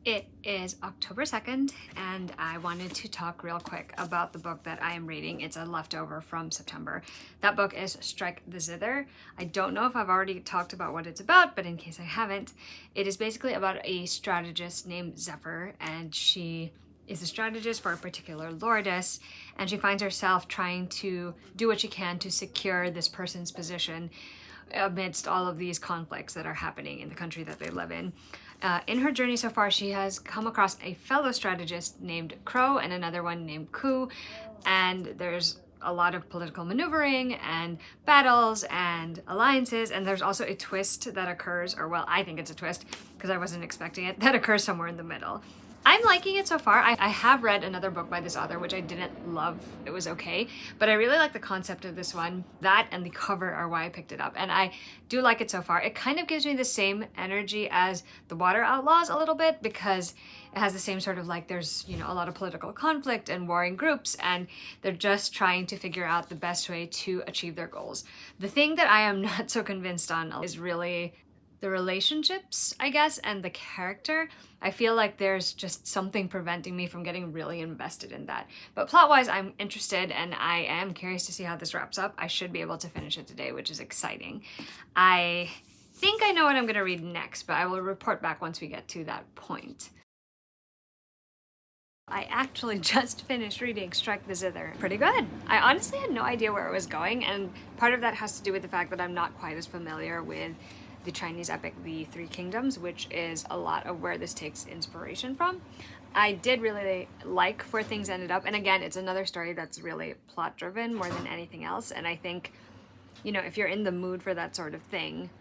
It is October 2nd, and I wanted to talk real quick about the book that I am reading. It's a leftover from September. That book is Strike the Zither. I don't know if I've already talked about what it's about, but in case I haven't, it is basically about a strategist named Zephyr, and she is a strategist for a particular lordess, and she finds herself trying to do what she can to secure this person's position amidst all of these conflicts that are happening in the country that they live in. In her journey so far, she has come across a fellow strategist named Crow and another one named Ku, and there's a lot of political maneuvering and battles and alliances, and there's also a twist that occurs, or well, I think it's a twist because I wasn't expecting it, that occurs somewhere in the middle. I'm liking it so far. I have read another book by this author, which I didn't love. It was okay, but I really like the concept of this one. That and the cover are why I picked it up, and I do like it so far. It kind of gives me the same energy as The Water Outlaws a little bit, because it has the same sort of like, there's, you know, a lot of political conflict and warring groups, and they're just trying to figure out the best way to achieve their goals. The thing that I am not so convinced on is really the relationships, I guess, and the character. I feel like there's just something preventing me from getting really invested in that. But plot-wise, I'm interested, and I am curious to see how this wraps up. I should be able to finish it today, which is exciting. I think I know what I'm gonna read next, but I will report back once we get to that point. I actually just finished reading Strike the Zither. Pretty good. I honestly had no idea where it was going, and part of that has to do with the fact that I'm not quite as familiar with the Chinese epic The Three Kingdoms, which is a lot of where this takes inspiration from. I did really like where things ended up, and again, it's another story that's really plot driven more than anything else, and I think, you know, if you're in the mood for that sort of thing,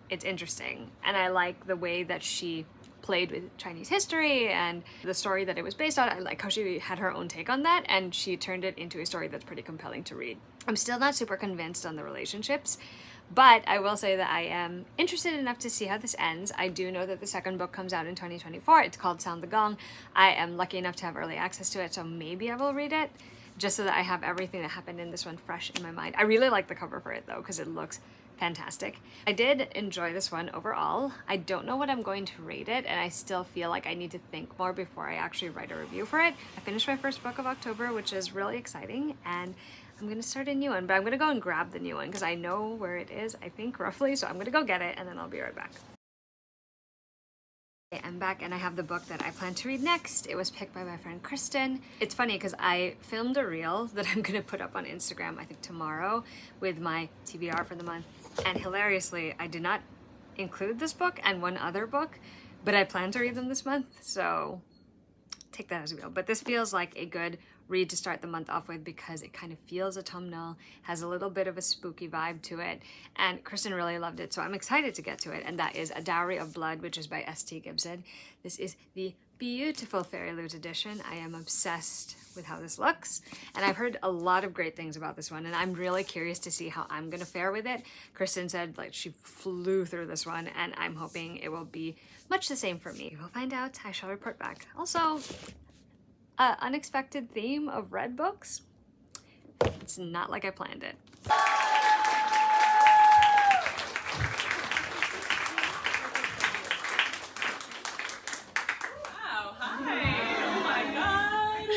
it's interesting. And I like the way that she played with Chinese history and the story that it was based on. I like how she had her own take on that, and she turned it into a story that's pretty compelling to read. I'm still not super convinced on the relationships, but I will say that I am interested enough to see how this ends. I do know that the second book comes out in 2024. It's called Sound the Gong. I am lucky enough to have early access to it, so maybe I will read it, just so that I have everything that happened in this one fresh in my mind. I really like the cover for it though, because it looks fantastic. I did enjoy this one overall. I don't know what I'm going to rate it, and I still feel like I need to think more before I actually write a review for it. I finished my first book of October, which is really exciting, and I'm gonna start a new one, but I'm gonna go and grab the new one because I know where it is, I think, roughly, so I'm gonna go get it and then I'll be right back. Okay, I'm back, and I have the book that I plan to read next. It was picked by my friend Kristen. It's funny because I filmed a reel that I'm gonna put up on Instagram, I think tomorrow, with my TBR for the month, and hilariously, I did not include this book and one other book, but I plan to read them this month, so take that as you will. But this feels like a good read to start the month off with because it kind of feels autumnal, has a little bit of a spooky vibe to it, and Kristen really loved it, so I'm excited to get to it, and that is A Dowry of Blood, which is by S.T. Gibson. This is the beautiful Fairy Loot edition. I am obsessed with how this looks, and I've heard a lot of great things about this one, and I'm really curious to see how I'm gonna fare with it. Kristen said like she flew through this one, and I'm hoping it will be much the same for me. We'll find out. I shall report back. Also, unexpected theme of red books. It's not like I planned it. Wow, hi. Oh my God.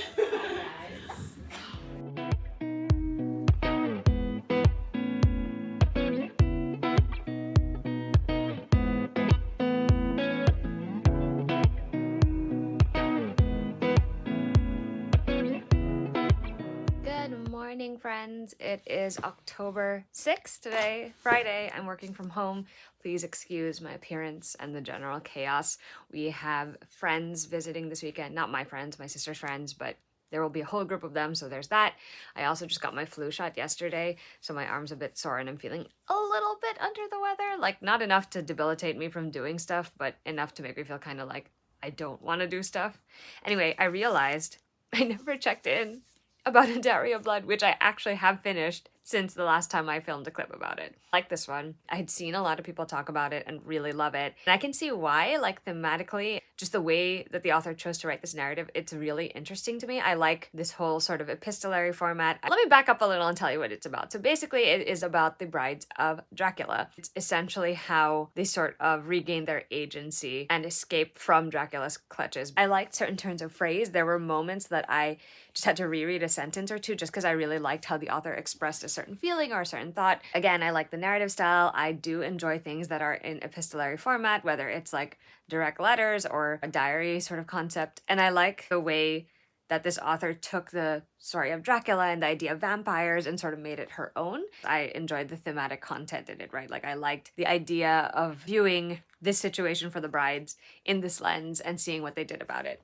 Good morning, friends. It is October 6th today, Friday. I'm working from home. Please excuse my appearance and the general chaos. We have friends visiting this weekend. Not my friends, my sister's friends, but there will be a whole group of them, so there's that. I also just got my flu shot yesterday, so my arm's a bit sore and I'm feeling a little bit under the weather. Like, not enough to debilitate me from doing stuff, but enough to make me feel kind of like I don't want to do stuff. Anyway, I realized I never checked in about A Dowry of Blood, which I actually have finished since the last time I filmed a clip about it. Like this one, I had seen a lot of people talk about it and really love it. And I can see why, like thematically, just the way that the author chose to write this narrative, it's really interesting to me. I like this whole sort of epistolary format. Let me back up a little and tell you what it's about. So basically it is about the brides of Dracula. It's essentially how they sort of regain their agency and escape from Dracula's clutches. I liked certain turns of phrase. There were moments that I just had to reread a sentence or two just because I really liked how the author expressed a certain feeling or a certain thought. Again, I like the narrative style. I do enjoy things that are in epistolary format, whether it's like direct letters or a diary sort of concept. And I like the way that this author took the story of Dracula and the idea of vampires and sort of made it her own. I enjoyed the thematic content in it, right? Like I liked the idea of viewing this situation for the brides in this lens and seeing what they did about it.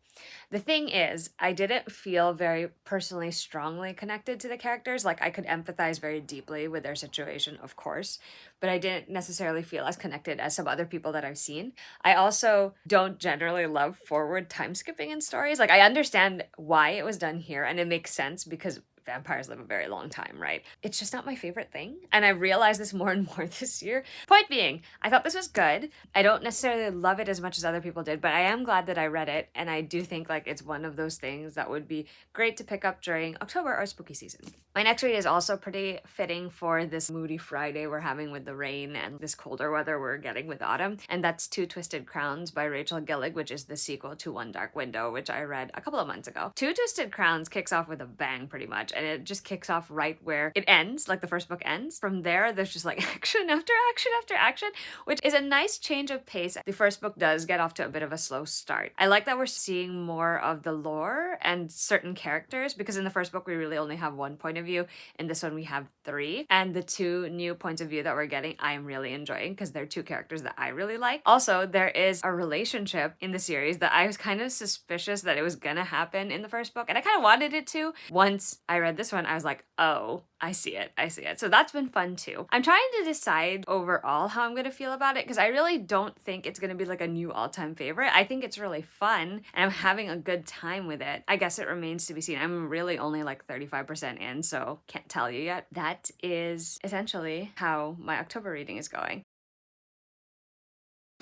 The thing is, I didn't feel very personally strongly connected to the characters. Like I could empathize very deeply with their situation, of course, but I didn't necessarily feel as connected as some other people that I've seen. I also don't generally love forward time skipping in stories. Like I understand why it was done here and it makes sense because vampires live a very long time, right? It's just not my favorite thing. And I realized this more and more this year. Point being, I thought this was good. I don't necessarily love it as much as other people did, but I am glad that I read it. And I do think like it's one of those things that would be great to pick up during October or spooky season. My next read is also pretty fitting for this moody Friday we're having with the rain and this colder weather we're getting with autumn. And that's Two Twisted Crowns by Rachel Gillig, which is the sequel to One Dark Window, which I read a couple of months ago. Two Twisted Crowns kicks off with a bang pretty much. And it just kicks off right where it ends, like the first book ends. From there, there's just like action after action after action, which is a nice change of pace. The first book does get off to a bit of a slow start. I like that we're seeing more of the lore and certain characters, because in the first book, we really only have one point of view. In this one, we have three. And the two new points of view that we're getting, I am really enjoying because they're two characters that I really like. Also, there is a relationship in the series that I was kind of suspicious that it was gonna happen in the first book, and I kind of wanted it to. Once I read this one, I was like, oh, I see it. So that's been fun too. I'm trying to decide overall how I'm going to feel about it because I really don't think it's going to be like a new all-time favorite. I think it's really fun and I'm having a good time with it. I guess it remains to be seen. I'm really only like 35% in, so can't tell you yet. That is essentially how my October reading is going.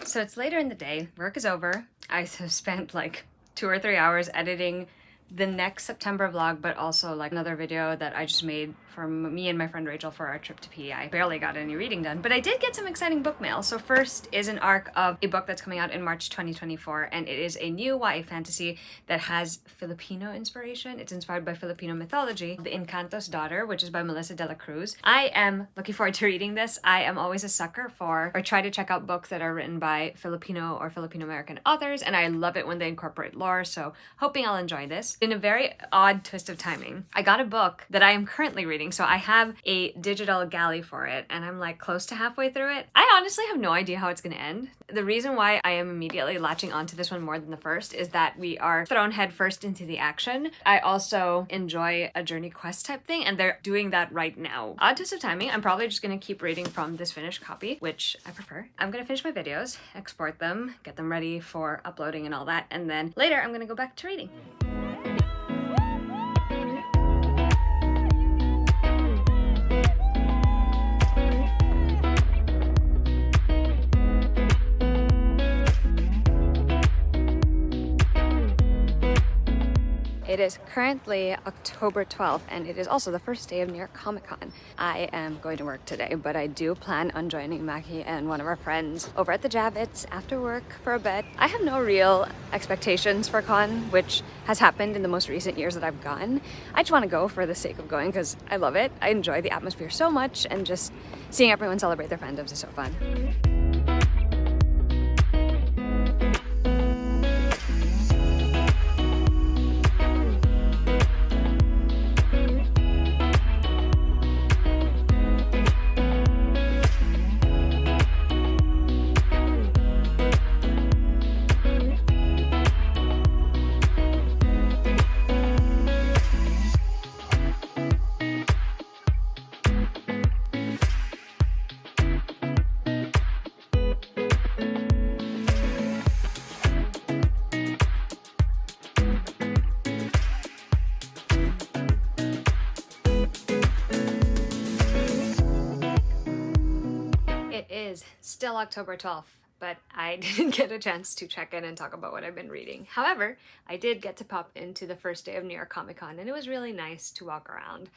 So it's later in the day. Work is over. I have spent like 2 or 3 hours editing the next September vlog, but also like another video that I just made for me and my friend Rachel for our trip to PEI. Barely got any reading done, but I did get some exciting book mail. So first is an arc of a book that's coming out in March 2024, and it is a new YA fantasy that has Filipino inspiration. It's inspired by Filipino mythology, The Encanto's Daughter, which is by Melissa de la Cruz. I am looking forward to reading this. I am always a sucker for, or try to check out books that are written by Filipino or Filipino-American authors, and I love it when they incorporate lore, so hoping I'll enjoy this. In a very odd twist of timing, I got a book that I am currently reading, so I have a digital galley for it, and I'm like close to halfway through it. I honestly have no idea how it's gonna end. The reason why I am immediately latching onto this one more than the first is that we are thrown headfirst into the action. I also enjoy a journey quest type thing, and they're doing that right now. Odd twist of timing, I'm probably just gonna keep reading from this finished copy, which I prefer. I'm gonna finish my videos, export them, get them ready for uploading and all that, and then later I'm gonna go back to reading. It is currently October 12th, and it is also the first day of New York Comic Con. I am going to work today, but I do plan on joining Macky and one of our friends over at the Javits after work for a bit. I have no real expectations for con, which has happened in the most recent years that I've gone. I just want to go for the sake of going because I love it. I enjoy the atmosphere so much, and just seeing everyone celebrate their fandoms is so fun. still October 12th, but I didn't get a chance to check in and talk about what I've been reading. However, I did get to pop into the first day of New York Comic Con, and it was really nice to walk around.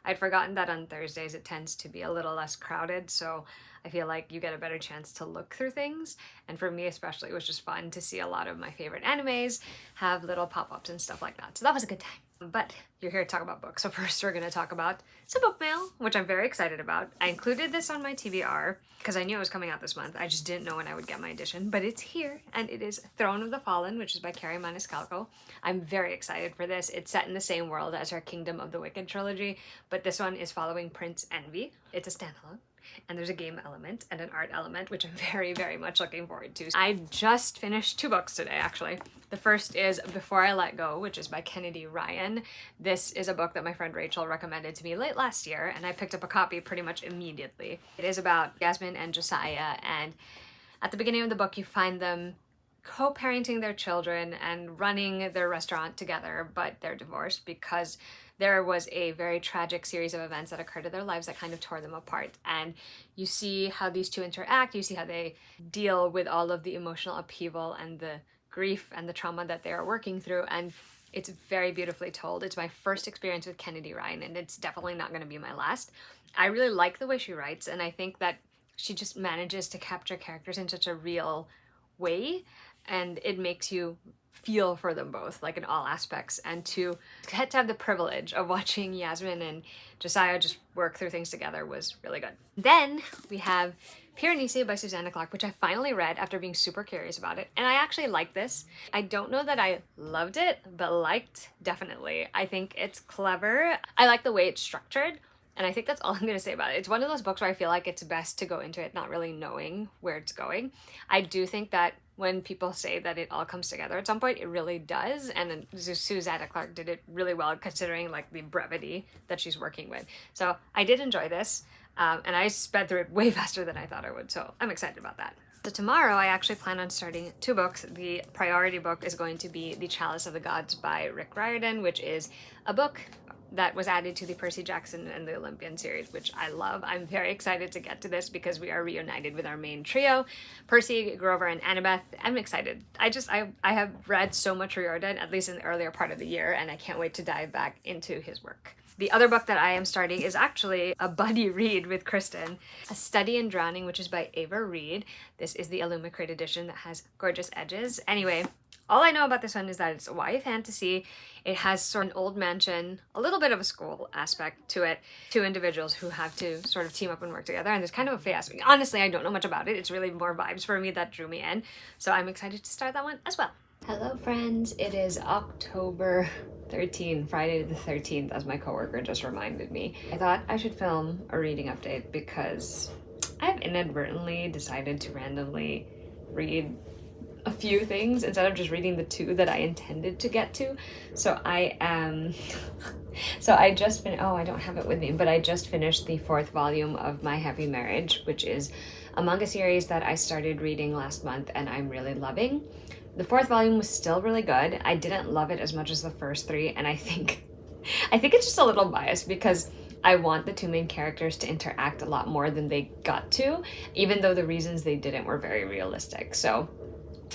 I'd forgotten that on Thursdays it tends to be a little less crowded, so I feel like you get a better chance to look through things. And for me especially, it was just fun to see a lot of my favorite animes have little pop-ups and stuff like that. So that was a good time. But you're here to talk about books, so first we're going to talk about some book mail, which I'm very excited about. I included this on my TBR because I knew it was coming out this month. I just didn't know when I would get my edition, but it's here, and it is Throne of the Fallen, which is by Carrie Maniscalco. I'm very excited for this. It's set in the same world as her Kingdom of the Wicked trilogy, but this one is following Prince Envy. It's a standalone. And there's a game element and an art element, which I'm very, very much looking forward to. I just finished 2 books today, actually. The first is Before I Let Go, which is by Kennedy Ryan. This is a book that my friend Rachel recommended to me late last year, and I picked up a copy pretty much immediately. It is about Yasmin and Josiah, and at the beginning of the book you find them co-parenting their children and running their restaurant together, but they're divorced because there was a very tragic series of events that occurred in their lives that kind of tore them apart. And you see how these two interact, you see how they deal with all of the emotional upheaval and the grief and the trauma that they are working through, and it's very beautifully told. It's my first experience with Kennedy Ryan, and it's definitely not going to be my last. I really like the way she writes, and I think that she just manages to capture characters in such a real way, and it makes you feel for them both, like in all aspects. And to get to have the privilege of watching Yasmin and Josiah just work through things together was really good. Then we have Piranesi by Susanna Clarke, which I finally read after being super curious about it, and I actually like this. I don't know that I loved it, but liked, definitely. I think it's clever. I like the way it's structured, and I think that's all I'm going to say about it. It's one of those books where I feel like it's best to go into it not really knowing where it's going. I do think that when people say that it all comes together at some point, it really does, and Susanna Clarke did it really well considering like the brevity that she's working with. So I did enjoy this, and I sped through it way faster than I thought I would, so I'm excited about that. So tomorrow I actually plan on starting 2 books. The priority book is going to be The Chalice of the Gods by Rick Riordan, which is a book that was added to the Percy Jackson and the Olympian series, which I love. I'm very excited to get to this because we are reunited with our main trio, Percy, Grover, and Annabeth. I'm excited. I have read so much Riordan, at least in the earlier part of the year, and I can't wait to dive back into his work. The other book that I am starting is actually a buddy read with Kristen, A Study in Drowning, which is by Ava Reed. This is the Illumicrate edition that has gorgeous edges. Anyway, all I know about this one is that it's a YA fantasy. It has sort of an old mansion, a little bit of a school aspect to it, 2 individuals who have to sort of team up and work together, and there's kind of a fae aspect. Honestly, I don't know much about it. It's really more vibes for me that drew me in, so I'm excited to start that one as well. Hello friends, it is October 13th, Friday the 13th, as my coworker just reminded me. I thought I should film a reading update because I've inadvertently decided to randomly read a few things instead of just reading the 2 that I intended to get to. So I just finished, oh, I don't have it with me, but I just finished the 4th volume of My Happy Marriage, which is a manga series that I started reading last month and I'm really loving. The 4th volume was still really good. I didn't love it as much as the first 3, and I think it's just a little biased because I want the 2 main characters to interact a lot more than they got to, even though the reasons they didn't were very realistic. So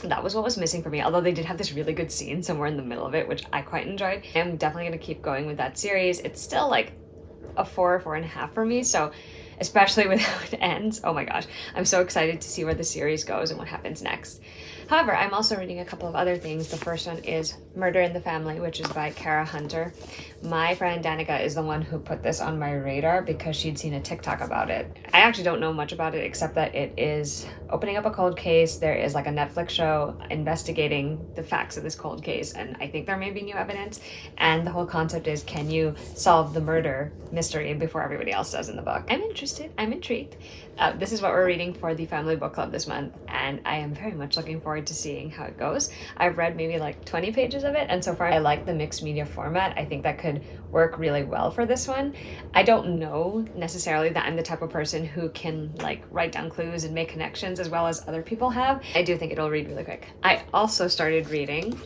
that was what was missing for me, although they did have this really good scene somewhere in the middle of it, which I quite enjoyed. I'm definitely going to keep going with that series. It's still like a 4 or 4.5 for me, so especially with how it ends, oh my gosh, I'm so excited to see where the series goes and what happens next. However, I'm also reading a couple of other things. The first one is Murder in the Family, which is by Kara Hunter. My friend Danica is the one who put this on my radar because she'd seen a TikTok about it. I actually don't know much about it except that it is opening up a cold case. There is like a Netflix show investigating the facts of this cold case, and I think there may be new evidence. And the whole concept is, can you solve the murder mystery before everybody else does in the book? I'm interested. I'm intrigued. This is what we're reading for the family book club this month, and I am very much looking forward to seeing how it goes. I've read maybe like 20 pages of it, and so far I like the mixed media format. I think that could work really well for this one. I don't know necessarily that I'm the type of person who can like write down clues and make connections as well as other people have. I do think it'll read really quick. I also started reading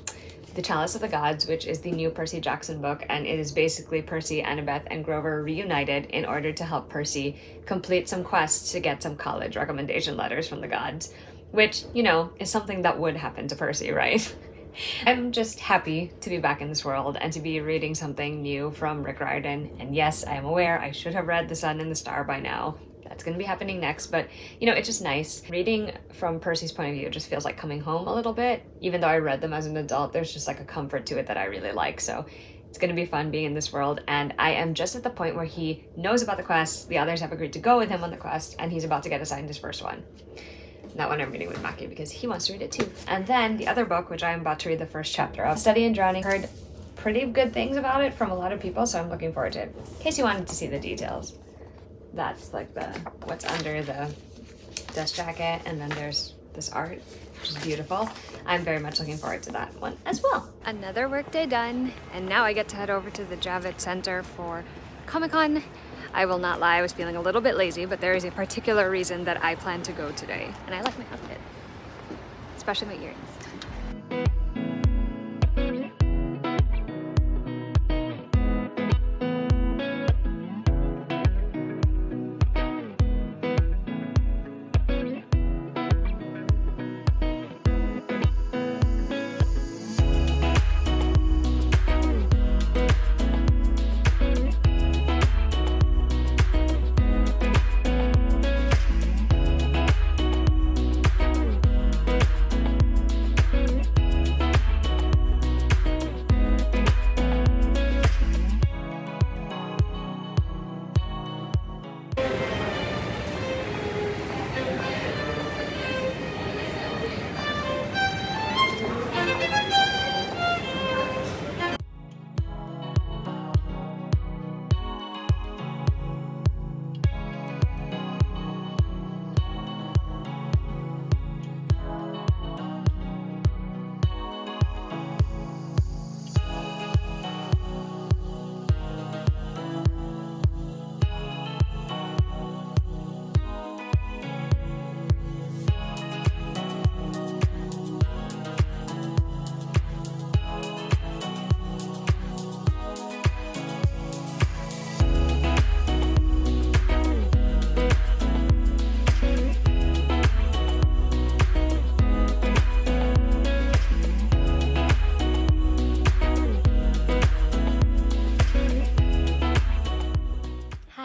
The Chalice of the Gods, which is the new Percy Jackson book, and it is basically Percy, Annabeth, and Grover reunited in order to help Percy complete some quests to get some college recommendation letters from the gods, which, you know, is something that would happen to Percy, right? I'm just happy to be back in this world and to be reading something new from Rick Riordan. And yes, I am aware I should have read The Sun and the Star by now. That's going to be happening next, but you know, it's just nice. Reading from Percy's point of view just feels like coming home a little bit. Even though I read them as an adult, there's just like a comfort to it that I really like. So it's going to be fun being in this world, and I am just at the point where he knows about the quest, the others have agreed to go with him on the quest, and he's about to get assigned his first one. That one I'm reading with Macky because he wants to read it too. And then the other book, which I'm about to read the first chapter of, Study in Drowning. Heard pretty good things about it from a lot of people, so I'm looking forward to it. In case you wanted to see the details. That's like what's under the dust jacket, and then there's this art, which is beautiful. I'm very much looking forward to that one as well. Another workday done, and now I get to head over to the Javits Center for Comic-Con. I will not lie, I was feeling a little bit lazy, but there is a particular reason that I plan to go today. And I like my outfit, especially my earrings.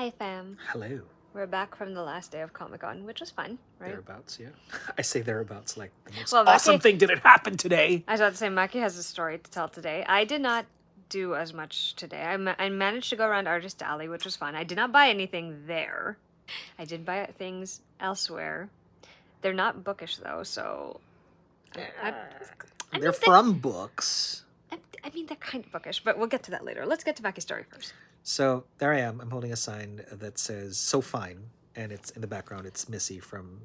Hi fam. Hello. We're back from the last day of Comic-Con, which was fun, right? Thereabouts, yeah. I say thereabouts like the most Well, awesome Macky- thing didn't happen today. I was about to say, Macky has a story to tell today. I did not do as much today. I managed to go around Artist Alley, which was fun. I did not buy anything there. I did buy things elsewhere. They're not bookish though, so... They're from books. I mean, they're kind of bookish, but we'll get to that later. Let's get to Macky's story first. So there I am. I'm holding a sign that says "So Fine," and it's in the background. It's Missy from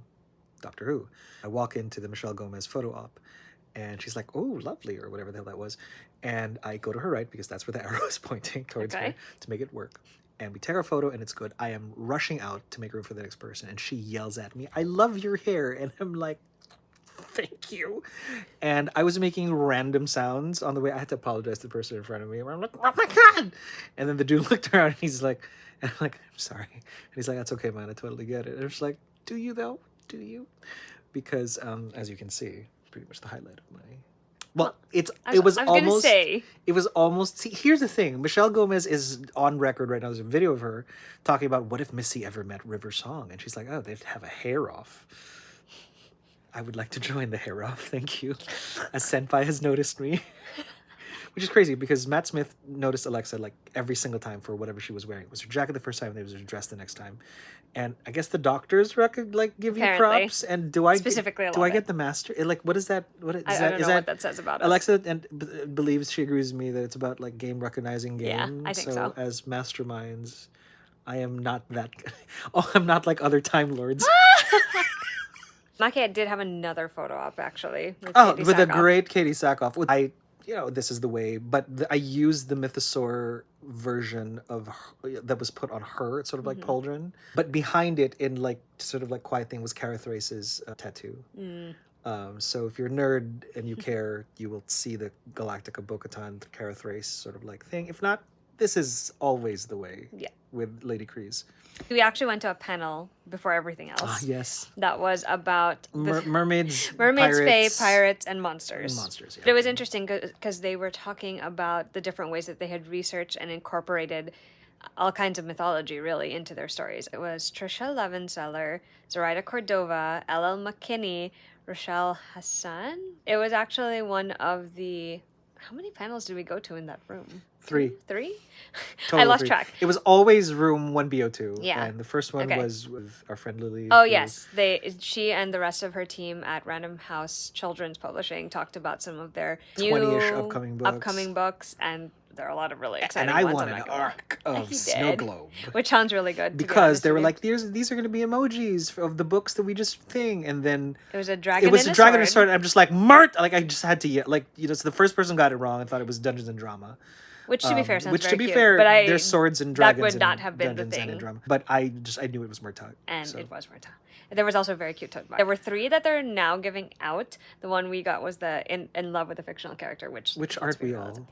Doctor Who. I walk into the Michelle Gomez photo op, and she's like, "Oh, lovely," or whatever the hell that was. And I go to her right because that's where the arrow is pointing towards her to make it work. And we take our photo, and it's good. I am rushing out to make room for the next person, and she yells at me, "I love your hair," and I'm like, "Thank you." And I was making random sounds on the way. I had to apologize to the person in front of me. I'm like, "Oh my God." And then the dude looked around and he's like, and I'm like, "I'm sorry." And he's like, "That's okay, man. I totally get it." And I'm just like, "Do you though? Do you?" Because as you can see, pretty much the highlight of my... Well, it was almost... See, here's the thing. Michelle Gomez is on record right now. There's a video of her talking about what if Missy ever met River Song. And she's like, "Oh, they'd have a hair off." I would like to join the hair off, thank you. As Senpai has noticed me. Which is crazy because Matt Smith noticed Alexa like every single time for whatever she was wearing. It was her jacket the first time, and it was her dress the next time. And I guess the doctors give you props. And do I get the master? Like, what is that? I don't know what that says about us. Alexa believes, she agrees with me that it's about like game recognizing game. Yeah, I think so. As masterminds, I am not that. Oh, I'm not like other Time Lords. Macky did have another photo op actually. With a great Katie Sackhoff. This is the way, but I used the Mythosaur version of her, that was put on her. It's sort of like pauldron, but behind it in like sort of like quiet thing was Cara Thrace's tattoo. So if you're a nerd and you care, you will see the Galactica Bo-Katan Kara Thrace sort of like thing. If not, this is always the way. Yeah. With Lady Kryze. We actually went to a panel before everything else. Ah, yes. That was about Mermaids, mermaids, pirates, fae, pirates, and monsters. and monsters. Yeah. But it was interesting because they were talking about the different ways that they had researched and incorporated all kinds of mythology, really, into their stories. It was Trisha Levenseller, Zoraida Cordova, LL McKinney, Rochelle Hassan. It was actually one of the... How many panels did we go to in that room? 3. 3? Total I lost 3. track. It was always room 1B02. Yeah. And the first one Okay. was with our friend Lily. Oh who- yes, she and the rest of her team at Random House Children's Publishing talked about some of their 20-ish new upcoming books. And there are a lot of really And exciting I ones. want I'm an not gonna lie. arc of He Snow did. Globe. Which sounds really good. to be Because honest they were with you. like, these are going to be emojis of the books that we just thing, and then It was a dragon. it was and a dragon sword. and sword. I'm just like, Mart! Like I just had to yell. Like so the first person got it wrong and thought it was Dungeons and Drama. Which to be fair sounds Which very to be cute, fair, but there's swords and that dragons. would and not have been the dungeons and in thing. drama. But I knew it was Murtagh. And so. it was Murtagh. There was also a very cute tote bag. There were 3 that they're now giving out. The one we got was the in love with a fictional character, which aren't we all?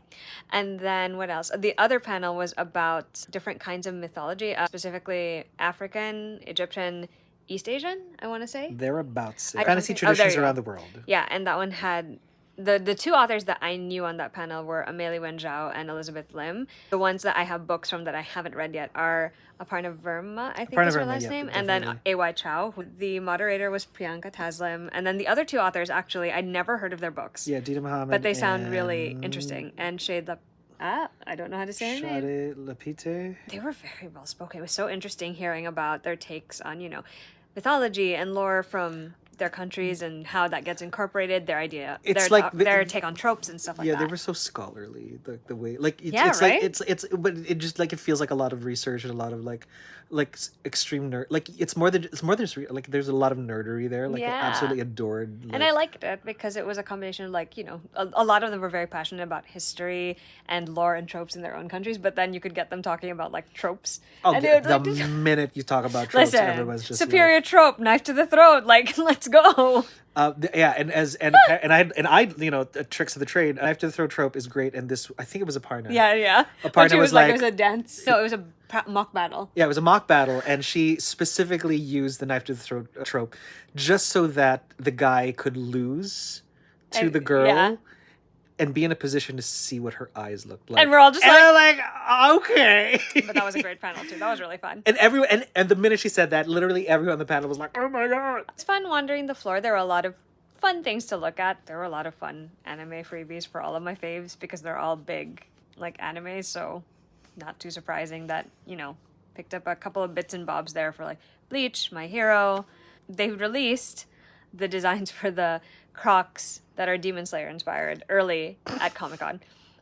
And then what else? The other panel was about different kinds of mythology, specifically African, Egyptian, East Asian, I want to say. Thereabouts. I don't Fantasy think- oh, there traditions you go. around the world. Yeah, and that one had... The 2 authors that I knew on that panel were Amelie Wen Zhao and Elizabeth Lim. The ones that I have books from that I haven't read yet are Aparna Verma, I think is her Verma, last yeah, name, and then definitely. A.Y. Chow. The moderator was Priyanka Taslim, and then the other 2 authors, actually, I'd never heard of their books. Yeah, Dina Muhammad. But they sound and really interesting. And Shade I don't know how to say her name. Shade Lapite. They were very well spoken. It was so interesting hearing about their takes on, mythology and lore from their countries and how that gets incorporated, their idea, It's their, like their take on tropes and stuff like Yeah, that. they were so scholarly. The way, like, Yeah, it's right? like it's, but it just like it feels like a lot of research and a lot of like extreme nerd. Like it's more than just like there's a lot of nerdery there. Like I Yeah. absolutely adored. And I liked it because it was a combination of a lot of them were very passionate about history and lore and tropes in their own countries, but then you could get them talking about like tropes. And it the would, like, minute you talk about tropes, listen, everyone's just superior trope, knife to the throat, like let's go. Yeah, and I tricks of the trade. Knife to the throat trope is great, and this I think it was Aparna. Yeah. Aparna But she was was like, like- it was a dance. No, it was a mock battle. Yeah, it was a mock battle, and she specifically used the knife to the throat trope just so that the guy could lose to And- the girl yeah. and be in a position to see what her eyes looked like. And we're all just And like... I'm like, okay. But that was a great panel, too. That was really fun. And everyone, and the minute she said that, literally everyone on the panel was like, oh my god. It's fun wandering the floor. There were a lot of fun things to look at. There were a lot of fun anime freebies for all of my faves because they're all big, like, anime, so not too surprising that, picked up a couple of bits and bobs there for, like, Bleach, My Hero. They released the designs for the Crocs that are Demon Slayer inspired early at Comic-Con.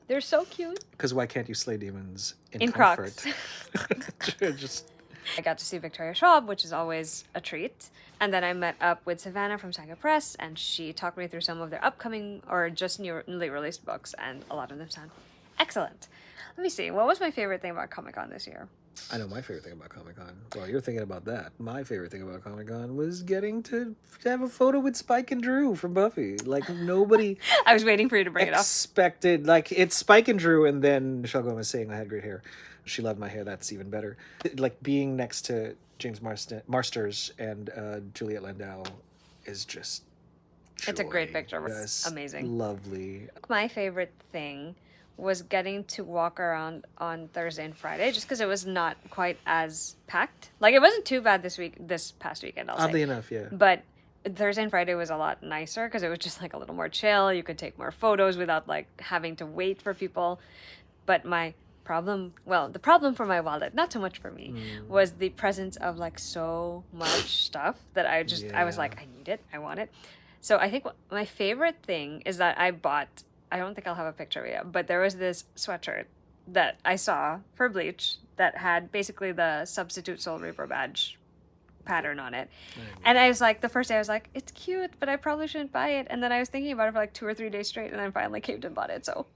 They're so cute. Because why can't you slay demons in Crocs. comfort? Just I got to see Victoria Schwab, which is always a treat. And then I met up with Savannah from Saga Press, and she talked me through some of their upcoming or just newly released books, and a lot of them sound excellent. Let me see. What was my favorite thing about Comic-Con this year? I know my favorite thing about Comic-Con. Well, you're thinking about that. My favorite thing about Comic-Con was getting to have a photo with Spike and Drew from Buffy. Like, nobody I was waiting for you to bring it up. expected. Like, it's Spike and Drew, and then Michelle Gomez saying I had great hair. She loved my hair. That's even better. Like, being next to James Marsters and Juliet Landau is just It's a great joy. picture. It was Yes, amazing. Lovely. My favorite thing was getting to walk around on Thursday and Friday just because it was not quite as packed. Like, it wasn't too bad this past weekend, I'll Oddly say. enough, yeah. But Thursday and Friday was a lot nicer because it was just like a little more chill. You could take more photos without like having to wait for people. But the problem for my wallet, not so much for me, was the presence of like so much stuff that I was Yeah. like, I need it, I want it. So I think my favorite thing is that I don't think I'll have a picture of it yet, but there was this sweatshirt that I saw for Bleach that had basically the Substitute Soul Reaper badge pattern on it. And I was like, the first day I was like, it's cute, but I probably shouldn't buy it. And then I was thinking about it for like 2 or 3 days straight, and then finally caved and bought it. So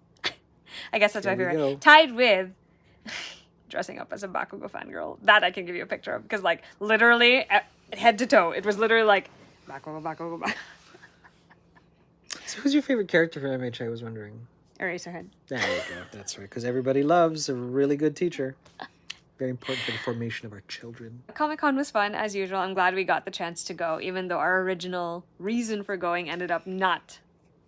I guess that's my There we favorite. go. Tied with dressing up as a Bakugo fangirl. That I can give you a picture of, because like literally head to toe, it was literally like Bakugo, Bakugo, Bakugo. So who's your favorite character from MH? I was wondering. Eraserhead. There you go. That's right. Because everybody loves a really good teacher. Very important for the formation of our children. Comic-Con was fun, as usual. I'm glad we got the chance to go, even though our original reason for going ended up not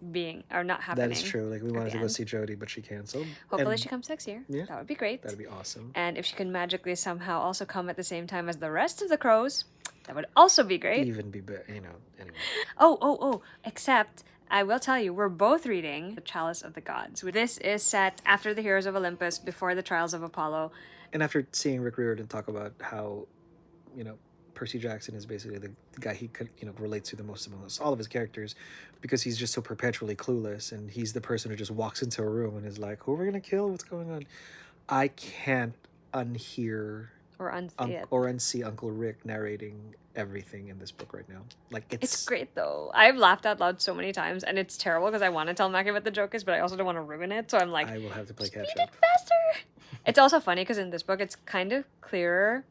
happening. That is true. Like, we wanted to go see Jodie, but she canceled. Hopefully And she comes next year. Yeah. That would be great. that'd be awesome. And if she can magically somehow also come at the same time as the rest of the crows, that would also be great. Even be better, anyway. Except, I will tell you, we're both reading The Chalice of the Gods. This is set after the Heroes of Olympus, before the Trials of Apollo. And after seeing Rick Riordan talk about how, Percy Jackson is basically the guy he could, relates to the most amongst all of his characters, because he's just so perpetually clueless, and he's the person who just walks into a room and is like, who are we going to kill? What's going on? I can't unhear Or unsee it. or unsee Uncle Rick narrating everything in this book right now. Like, It's great though. I've laughed out loud so many times, and it's terrible because I want to tell Macky what the joke is, but I also don't want to ruin it. So I'm like, I will have to play catch read up. it faster. It's also funny because in this book, it's kind of clearer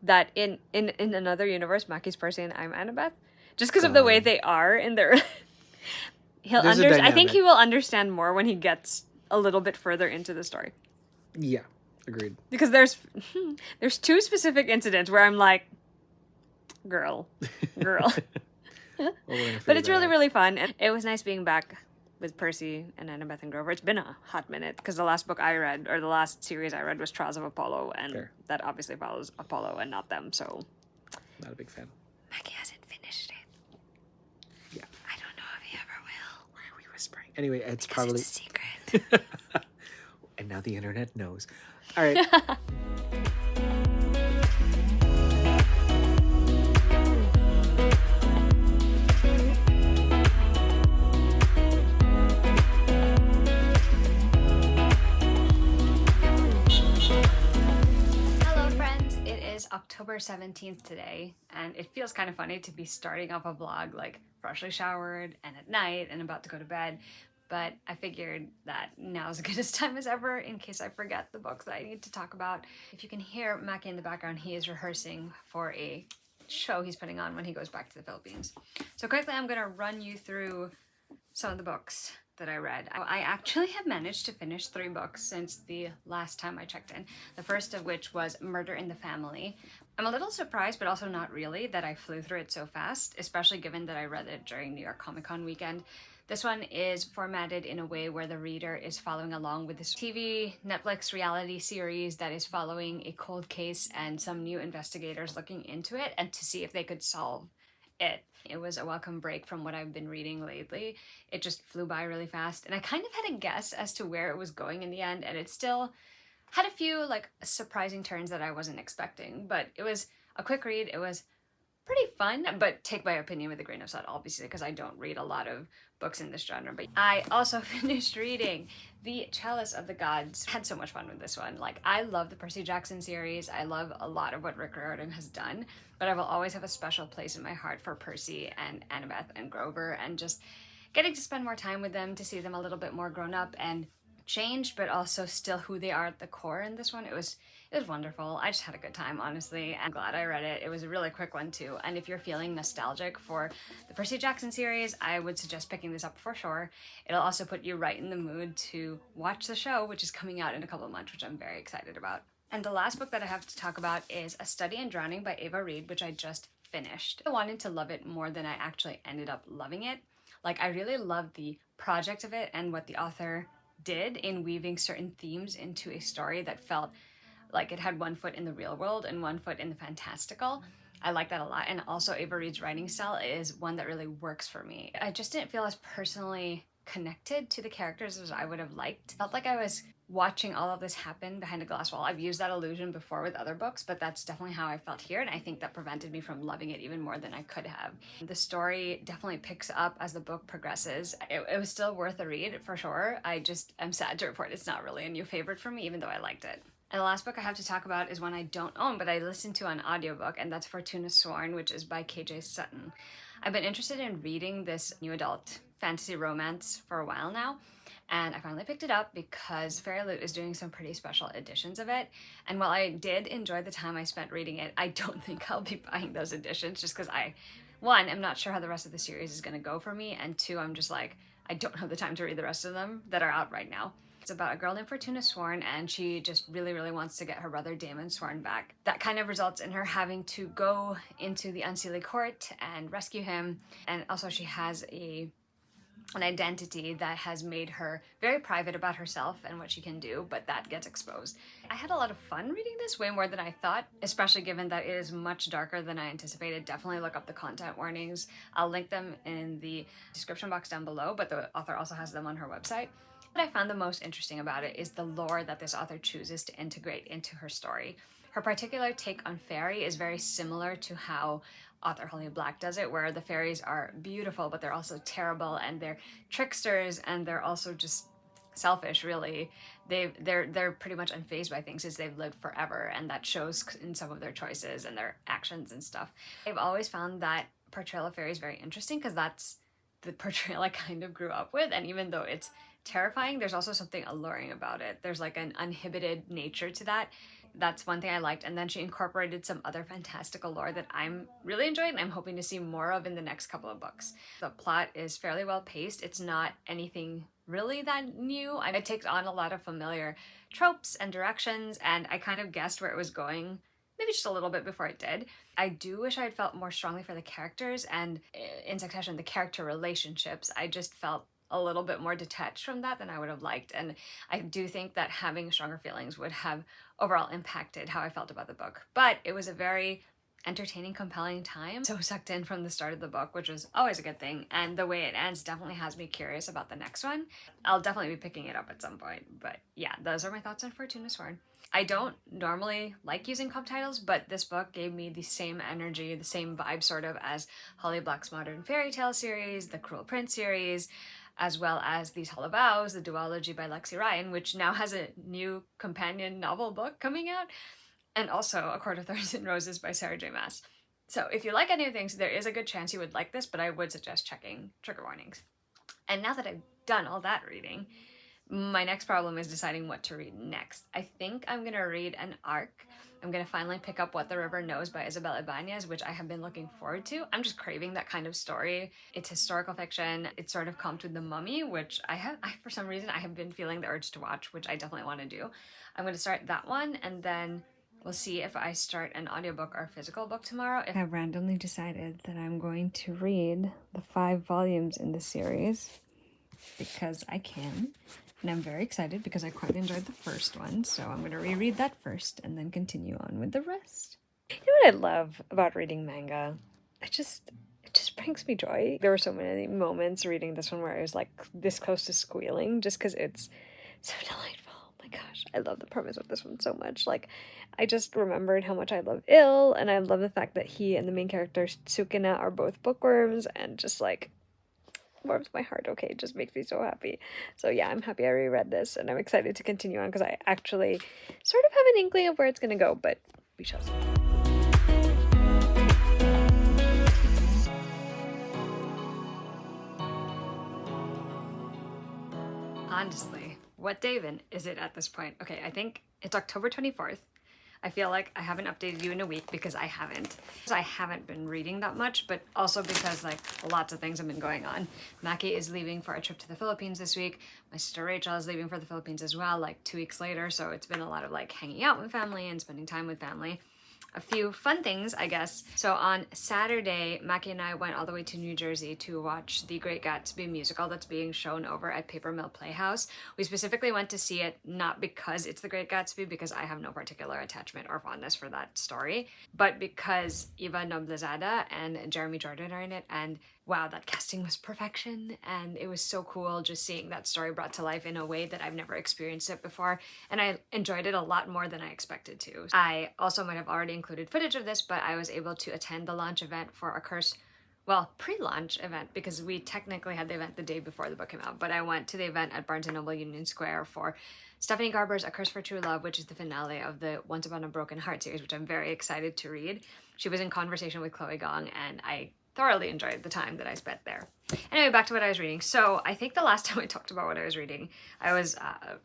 that in another universe, Mackie's Percy and I'm Annabeth, just because of the way they are in their. I think he will understand more when he gets a little bit further into the story. Yeah, agreed. Because there's two specific incidents where I'm like, girl. Well, But it's really, really fun. And it was nice being back with Percy and Annabeth and Grover. It's been a hot minute because the last book I read, or the last series I read, was Trials of Apollo, and that obviously follows Apollo and not them, so. Not a big fan. Macky hasn't finished it. Yeah. I don't know if he ever will. Why are we whispering? Anyway, it's Because probably... it's a secret. And now the internet knows. All right. Hello, friends. It is October 17th today, and it feels kind of funny to be starting off a vlog like freshly showered and at night and about to go to bed. But I figured that now is as good a time as ever in case I forget the books that I need to talk about. If you can hear Macky in the background, he is rehearsing for a show he's putting on when he goes back to the Philippines. So quickly, I'm gonna run you through some of the books that I read. I actually have managed to finish 3 books since the last time I checked in. The first of which was Murder in the Family. I'm a little surprised, but also not really, that I flew through it so fast, especially given that I read it during New York Comic Con weekend. This one is formatted in a way where the reader is following along with this TV Netflix reality series that is following a cold case and some new investigators looking into it and to see if they could solve it. It was a welcome break from what I've been reading lately. It just flew by really fast, and I kind of had a guess as to where it was going in the end, and it still had a few like surprising turns that I wasn't expecting, but it was a quick read. It was pretty fun, but take my opinion with a grain of salt, obviously, because I don't read a lot of books in this genre. But I also finished reading The Chalice of the Gods. I had so much fun with this one. Like, I love the Percy Jackson series. I love a lot of what Rick Riordan has done, but I will always have a special place in my heart for Percy and Annabeth and Grover, and just getting to spend more time with them, to see them a little bit more grown up and changed, but also still who they are at the core in this one. It was wonderful. I just had a good time, honestly. I'm glad I read it. It was a really quick one too. And if you're feeling nostalgic for the Percy Jackson series, I would suggest picking this up for sure. It'll also put you right in the mood to watch the show, which is coming out in a couple of months, which I'm very excited about. And the last book that I have to talk about is A Study in Drowning by Ava Reid, which I just finished. I wanted to love it more than I actually ended up loving it. Like, I really loved the project of it and what the author did in weaving certain themes into a story that felt like it had one foot in the real world and one foot in the fantastical. I like that a lot. And also Ava Reid's writing style is one that really works for me. I just didn't feel as personally connected to the characters as I would have liked. Felt like I was watching all of this happen behind a glass wall. I've used that illusion before with other books, but that's definitely how I felt here, and I think that prevented me from loving it even more than I could have. The story definitely picks up as the book progresses. It was still worth a read for sure. I just am sad to report it's not really a new favorite for me, even though I liked it. And the last book I have to talk about is one I don't own, but I listened to on audiobook, and that's Fortuna Sworn, which is by KJ Sutton. I've been interested in reading this new adult fantasy romance for a while now, and I finally picked it up because Fairy Loot is doing some pretty special editions of it. And while I did enjoy the time I spent reading it, I don't think I'll be buying those editions just because one, I'm not sure how the rest of the series is going to go for me, and 2, I'm just like, I don't have the time to read the rest of them that are out right now. It's about a girl named Fortuna Sworn, and she just really, really wants to get her brother Damon Sworn back. That kind of results in her having to go into the Unseelie court and rescue him. And also she has an identity that has made her very private about herself and what she can do, but that gets exposed. I had a lot of fun reading this, way more than I thought, especially given that it is much darker than I anticipated. Definitely look up the content warnings. I'll link them in the description box down below, but the author also has them on her website. What I found the most interesting about it is the lore that this author chooses to integrate into her story. Her particular take on fairy is very similar to how author Holly Black does it, where the fairies are beautiful, but they're also terrible, and they're tricksters, and they're also just selfish, really. They're pretty much unfazed by things as they've lived forever, and that shows in some of their choices and their actions and stuff. I've always found that portrayal of fairies very interesting because that's the portrayal I kind of grew up with, and even though it's terrifying, there's also something alluring about it. There's like an uninhibited nature to that. That's one thing I liked. And then she incorporated some other fantastical lore that I'm really enjoying and I'm hoping to see more of in the next couple of books. The plot is fairly well paced. It's not anything really that new. It takes on a lot of familiar tropes and directions, and I kind of guessed where it was going maybe just a little bit before it did. I do wish I had felt more strongly for the characters, and in succession, the character relationships. I just felt a little bit more detached from that than I would have liked, and I do think that having stronger feelings would have overall impacted how I felt about the book. But it was a very entertaining, compelling time. So sucked in from the start of the book, which was always a good thing, and the way it ends definitely has me curious about the next one. I'll definitely be picking it up at some point, but yeah, those are my thoughts on Fortuna Sworn. I don't normally like using subtitles, but this book gave me the same energy, the same vibe sort of as Holly Black's Modern Fairy Tale series, the Cruel Prince series, as well as These Hollow Vows, the duology by Lexi Ryan, which now has a new companion novel book coming out, and also A Court of Thorns and Roses by Sarah J. Maas. So if you like any of things, there is a good chance you would like this, but I would suggest checking trigger warnings. And now that I've done all that reading, my next problem is deciding what to read next. I think I'm going to read an arc. I'm going to finally pick up What the River Knows by Isabel Ibanez, which I have been looking forward to. I'm just craving that kind of story. It's historical fiction. It's sort of comped with The Mummy, which for some reason, I have been feeling the urge to watch, which I definitely want to do. I'm going to start that one, and then we'll see if I start an audiobook or physical book tomorrow. I have randomly decided that I'm going to read the 5 volumes in the series because I can. And I'm very excited because I quite enjoyed the first one, so I'm going to reread that first and then continue on with the rest. You know what I love about reading manga? It just brings me joy. There were so many moments reading this one where I was like this close to squealing just because it's so delightful. Oh my gosh, I love the premise of this one so much. Like, I just remembered how much I love Il, and I love the fact that he and the main character Sukuna are both bookworms, and just like warms my heart. Okay, it just makes me so happy. So yeah, I'm happy I reread this, and I'm excited to continue on because I actually sort of have an inkling of where it's gonna go, but we shall see. Honestly, what day even is it at this point? Okay, I think it's October 24th. I feel like I haven't updated you in a week because I haven't. I haven't been reading that much, but also because like lots of things have been going on. Macky is leaving for a trip to the Philippines this week. My sister Rachel is leaving for the Philippines as well, like 2 weeks later. So it's been a lot of like hanging out with family and spending time with family. A few fun things, I guess. So on Saturday, Macky and I went all the way to New Jersey to watch The Great Gatsby musical that's being shown over at Paper Mill Playhouse. We specifically went to see it not because it's The Great Gatsby, because I have no particular attachment or fondness for that story, but because Eva Noblezada and Jeremy Jordan are in it, and wow, that casting was perfection, and it was so cool just seeing that story brought to life in a way that I've never experienced it before, and I enjoyed it a lot more than I expected to. I also might have already included footage of this, but I was able to attend the launch event for A Curse, well, pre-launch event, because we technically had the event the day before the book came out, but I went to the event at Barnes & Noble Union Square for Stephanie Garber's A Curse for True Love, which is the finale of the Once Upon a Broken Heart series, which I'm very excited to read. She was in conversation with Chloe Gong, and I thoroughly enjoyed the time that I spent there. Anyway, back to what I was reading. So I think the last time I talked about what I was reading, I was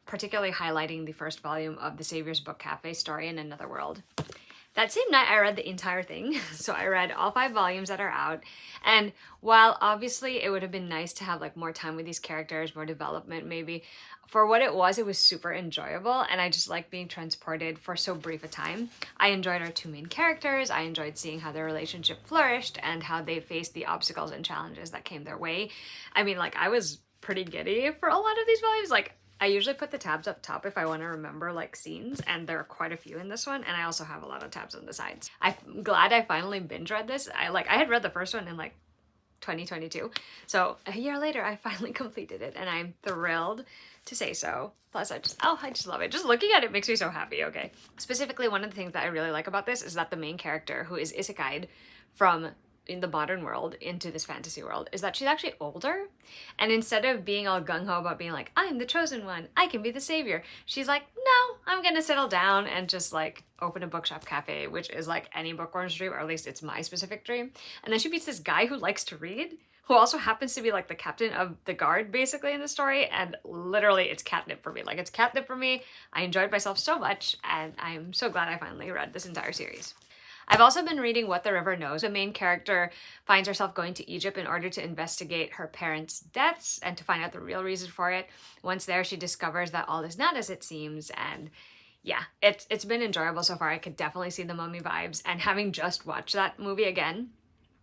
particularly highlighting the first volume of the Savior's Book Cafe, Story in Another World. That same night, I read the entire thing. So I read all 5 volumes that are out. And while obviously it would have been nice to have like more time with these characters, more development maybe, for what it was super enjoyable. And I just like being transported for so brief a time. I enjoyed our 2 main characters. I enjoyed seeing how their relationship flourished and how they faced the obstacles and challenges that came their way. I mean, like, I was pretty giddy for a lot of these volumes. Like, I usually put the tabs up top if I want to remember like scenes, and there are quite a few in this one, and I also have a lot of tabs on the sides. I'm glad I finally binge read this. I had read the first one in like 2022, so a year later I finally completed it, and I'm thrilled to say so. Plus I just love it. Just looking at it makes me so happy. Okay, specifically one of the things that I really like about this is that the main character, who is isekai'd from in the modern world into this fantasy world, is that she's actually older, and instead of being all gung-ho about being like, I'm the chosen one, I can be the savior, she's like, no, I'm gonna settle down and just like open a bookshop cafe, which is like any bookworm's dream, or at least it's my specific dream. And then she meets this guy who likes to read, who also happens to be like the captain of the guard basically in the story, and literally it's catnip for me. Like, it's catnip for me. I enjoyed myself so much, and I'm so glad I finally read this entire series. I've also been reading What the River Knows. The main character finds herself going to Egypt in order to investigate her parents' deaths and to find out the real reason for it. Once there, she discovers that all is not as it seems, and yeah, it's been enjoyable so far. I could definitely see the Mummy vibes, and having just watched that movie again,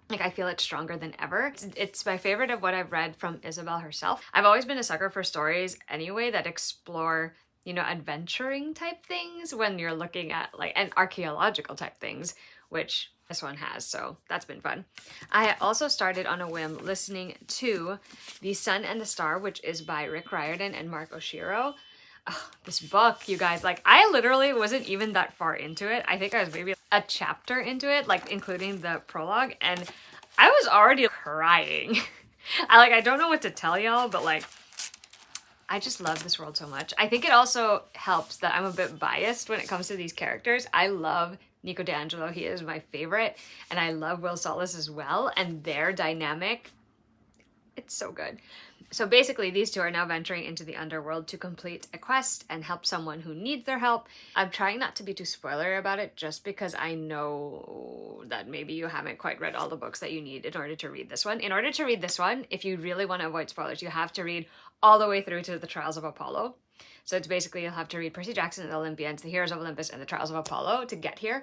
like, I feel it's stronger than ever. It's my favorite of what I've read from Isabel herself. I've always been a sucker for stories anyway that explore, you know, adventuring type things when you're looking at like, and archaeological type things, which this one has, so that's been fun. I also started on a whim listening to The Sun and the Star, which is by Rick Riordan and Mark Oshiro. Oh, this book, you guys, like, I literally wasn't even that far into it. I think I was maybe a chapter into it, like including the prologue, and I was already crying. I don't know what to tell y'all, but like, I just love this world so much. I think it also helps that I'm a bit biased when it comes to these characters. I love Nico D'Angelo, he is my favorite, and I love Will Solis as well, and their dynamic, it's so good. So basically, these two are now venturing into the underworld to complete a quest and help someone who needs their help. I'm trying not to be too spoilery about it, just because I know that maybe you haven't quite read all the books that you need in order to read this one. In order to read this one, if you really want to avoid spoilers, you have to read all the way through to the Trials of Apollo. So it's basically, you'll have to read Percy Jackson and the Olympians, the Heroes of Olympus, and the Trials of Apollo to get here.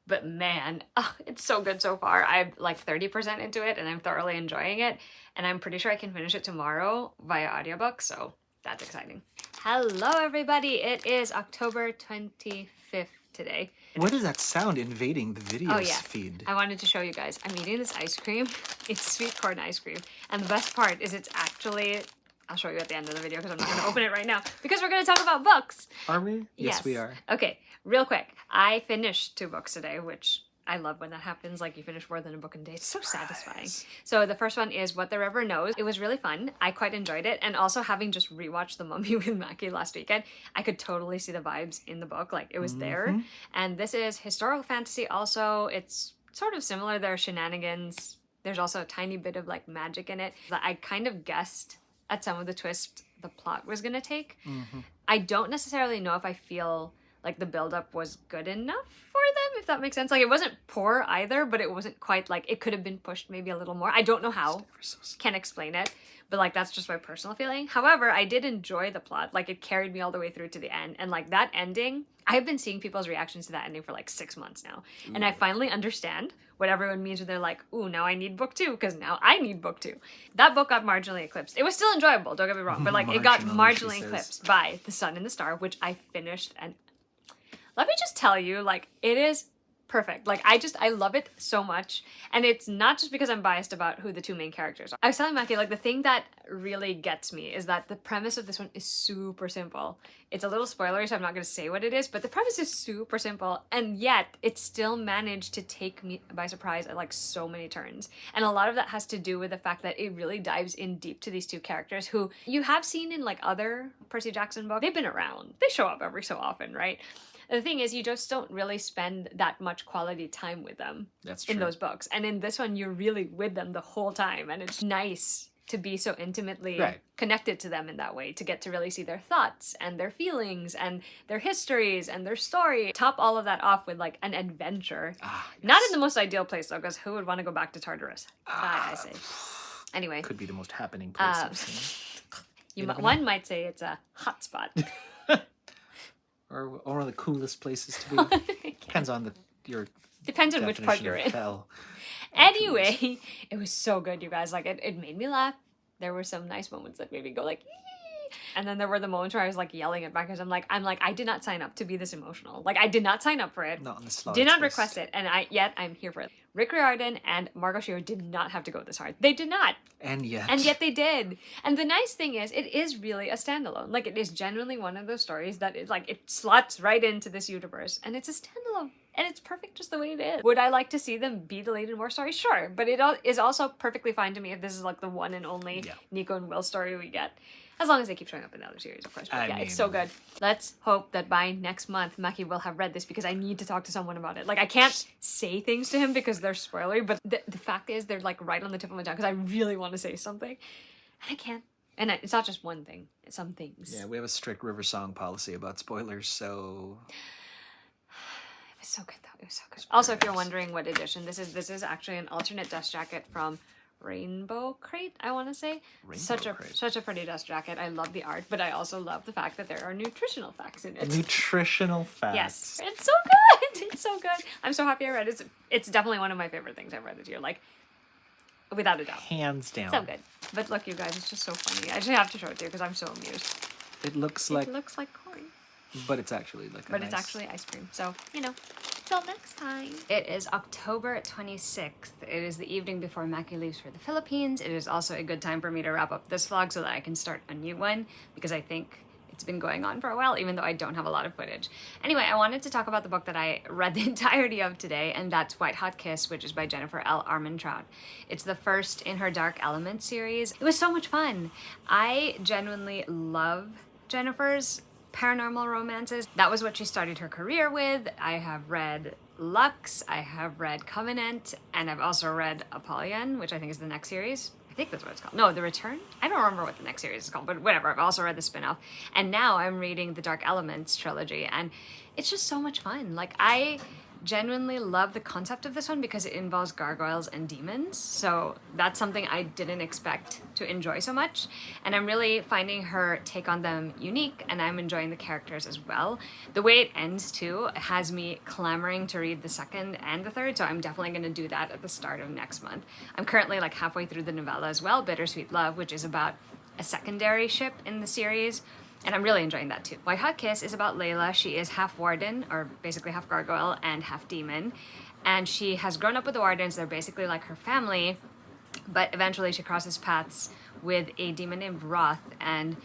But man, it's so good so far. I'm like 30% into it, and I'm thoroughly enjoying it. And I'm pretty sure I can finish it tomorrow via audiobook, so that's exciting. Hello, everybody. It is October 25th today. What is that sound invading the video feed? I wanted to show you guys. I'm eating this ice cream. It's sweet corn ice cream. And the best part is it's actually... I'll show you at the end of the video because I'm not going to open it right now because we're going to talk about books. Are we? Yes, we are. Okay, real quick. I finished 2 books today, which I love when that happens. Like, you finish more than a book in a day. It's so satisfying. So the first one is What the River Knows. It was really fun. I quite enjoyed it. And also, having just rewatched The Mummy with Macky last weekend, I could totally see the vibes in the book. Like, it was there. And this is historical fantasy also. It's sort of similar. There are shenanigans. There's also a tiny bit of like magic in it. I kind of guessed at some of the twists the plot was gonna take. I don't necessarily know if I feel like the buildup was good enough for them, if that makes sense. Like, it wasn't poor either, but it wasn't quite like, it could have been pushed maybe a little more. I don't know how, can't explain it, but like, that's just my personal feeling. However, I did enjoy the plot. Like, it carried me all the way through to the end, and like that ending, I have been seeing people's reactions to that ending for like 6 months now. And I finally understand what everyone means when they're like, ooh, now I need book 2, because now I need book 2. That book got marginally eclipsed. It was still enjoyable, don't get me wrong, but like, it got marginally eclipsed by The Sun and the Star, which I finished, and let me just tell you, like, it is perfect. Like, I love it so much. And it's not just because I'm biased about who the 2 main characters are. I was telling Macky, like, the thing that really gets me is that the premise of this one is super simple. It's a little spoilery, so I'm not going to say what it is, but the premise is super simple, and yet it still managed to take me by surprise at like so many turns. And a lot of that has to do with the fact that it really dives in deep to these 2 characters who you have seen in like other Percy Jackson books. They've been around. They show up every so often, right? The thing is, you just don't really spend that much quality time with them in those books. And in this one, you're really with them the whole time. And it's nice to be so intimately Right. connected to them in that way, to get to really see their thoughts and their feelings and their histories and their story. Top all of that off with like an adventure. Ah, yes. Not in the most ideal place though, because who would want to go back to Tartarus? I say. Anyway. Could be the most happening place I've seen. One might say it's a hot spot. Or one of the coolest places to be. Depends on your Depends on which part definition you're of in. hell. Anyway, it was so good, you guys. Like, it made me laugh. There were some nice moments that made me go like, "Ee!" And then there were the moments where I was like yelling at back because I'm like, I did not sign up to be this emotional. Like, I did not sign up for it. Not on the slide. Did not request it, and yet I'm here for it. Rick Riordan and Margot Shearer did not have to go this hard. They did not. And yet. And yet they did. And the nice thing is, it is really a standalone. Like, it is genuinely one of those stories that is like, it slots right into this universe. And it's a standalone. And it's perfect just the way it is. Would I like to see them be delayed in more stories? Sure. But it is also perfectly fine to me if this is like the one and only Nico and Will story we get. As long as they keep showing up in the other series, of course. But yeah, it's so good. Let's hope that by next month, Macky will have read this because I need to talk to someone about it. Like, I can't say things to him because they're spoilery, but the fact is they're like right on the tip of my tongue because I really want to say something. And I can't. And it's not just one thing. It's some things. Yeah, we have a strict River Song policy about spoilers, so... It was so good though. It was so good. Also, if you're wondering what edition this is actually an alternate dust jacket from Rainbow Crate, I want to say. Such a pretty dust jacket. I love the art, but I also love the fact that there are nutritional facts in it. Nutritional facts. Yes. It's so good. It's so good. I'm so happy I read it. It's definitely one of my favorite things I've read this year. Like, without a doubt. Hands down. So good. But look, you guys, it's just so funny. I just have to show it to you because I'm so amused. It looks like corn. But it's actually like But it's actually ice cream. So, you know, till next time. It is October 26th. It is the evening before Macky leaves for the Philippines. It is also a good time for me to wrap up this vlog so that I can start a new one because I think it's been going on for a while, even though I don't have a lot of footage. Anyway, I wanted to talk about the book that I read the entirety of today, and that's White Hot Kiss, which is by Jennifer L. Armentrout. It's the first in her Dark Element series. It was so much fun. I genuinely love Jennifer's paranormal romances. That was what she started her career with. I have read Lux, I have read Covenant, and I've also read Apollyon, which I think is the next series. I think that's what it's called. No, The Return? I don't remember what the next series is called, but whatever. I've also read the spin-off. And now I'm reading the Dark Elements trilogy, and it's just so much fun. Like, I genuinely love the concept of this one because it involves gargoyles and demons. So that's something I didn't expect to enjoy so much. And I'm really finding her take on them unique, and I'm enjoying the characters as well. The way it ends too has me clamoring to read the second and the third, so I'm definitely going to do that at the start of next month. I'm currently like halfway through the novella as well, Bittersweet Love, which is about a secondary ship in the series. And I'm really enjoying that too. White Hot Kiss is about Layla. She is half warden, or basically half gargoyle and half demon. And she has grown up with the wardens. They're basically like her family. But eventually she crosses paths with a demon named Roth, and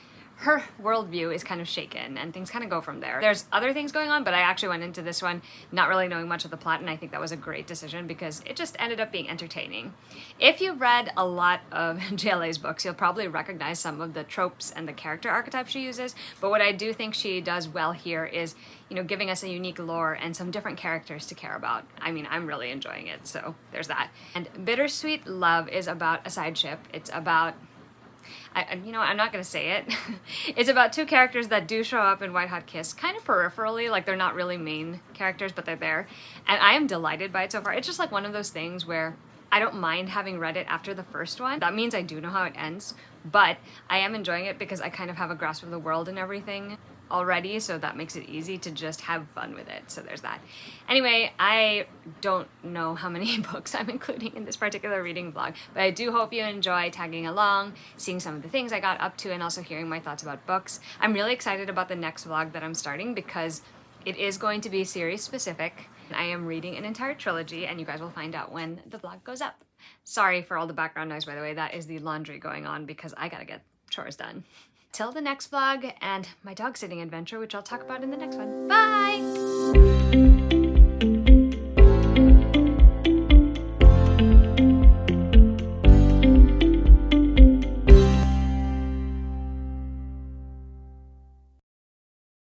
her worldview is kind of shaken, and things kind of go from there. There's other things going on, but I actually went into this one not really knowing much of the plot, and I think that was a great decision because it just ended up being entertaining. If you've read a lot of JLA's books, you'll probably recognize some of the tropes and the character archetypes she uses, but what I do think she does well here is, you know, giving us a unique lore and some different characters to care about. I mean, I'm really enjoying it, so there's that. And Bittersweet Love is about a side ship. It's about, you know, I'm not going to say it. It's about two characters that do show up in White Hot Kiss kind of peripherally, like they're not really main characters, but they're there. And I am delighted by it so far. It's just like one of those things where I don't mind having read it after the first one. That means I do know how it ends, but I am enjoying it because I kind of have a grasp of the world and everything already, so that makes it easy to just have fun with it. So there's that. Anyway, I don't know how many books I'm including in this particular reading vlog, but I do hope you enjoy tagging along, seeing some of the things I got up to, and also hearing my thoughts about books. I'm really excited about the next vlog that I'm starting because it is going to be series specific. I am reading an entire trilogy, and you guys will find out when the vlog goes up. Sorry for all the background noise, by the way. That is the laundry going on because I gotta get chores done. Till the next vlog and my dog sitting adventure, which I'll talk about in the next one. Bye!